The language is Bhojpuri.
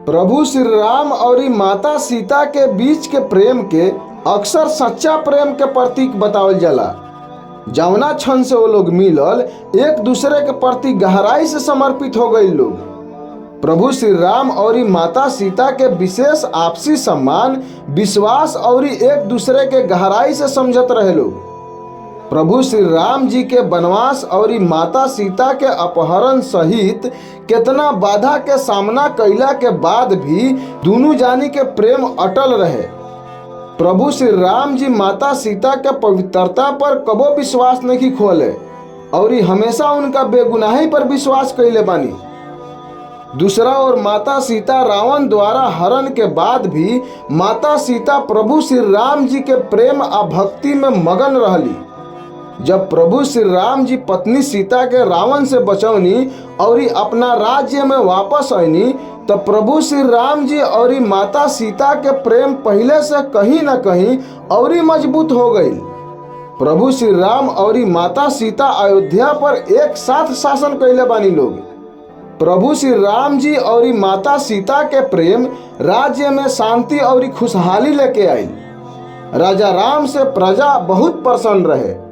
प्रभु श्री राम और माता सीता के बीच के प्रेम के अक्सर सच्चा प्रेम के प्रतीक बतावल जाला। जौना क्षण से वो लोग मिलल एक दूसरे के प्रति गहराई से समर्पित हो गए लोग। प्रभु श्री राम और माता सीता के विशेष आपसी सम्मान, विश्वास और एक दूसरे के गहराई से समझत रहे लोग। प्रभु श्री राम जी के वनवास और माता सीता के अपहरण सहित कितना बाधा के सामना कैला के बाद भी दोनों जानी के प्रेम अटल रहे। प्रभु श्री राम जी माता सीता के पवित्रता पर कबो विश्वास नहीं खोले और हमेशा उनका बेगुनाही पर विश्वास कैले बानी। दूसरा ओर माता सीता रावण द्वारा हरण के बाद भी माता सीता प्रभु श्री राम जी के प्रेम आ भक्ति में मगन रहली। जब प्रभु श्री राम जी पत्नी सीता के रावण से बचौनी और अपना राज्य में वापस आईनी, तो प्रभु श्री राम जी और माता सीता के प्रेम पहले से कहीं न कहीं और मजबूत हो गई। प्रभु श्री राम और माता सीता अयोध्या पर एक साथ शासन कैले बानी लोग। प्रभु श्री राम जी और माता सीता के प्रेम राज्य में शांति और खुशहाली लेके आई। राजा राम से प्रजा बहुत प्रसन्न रहे।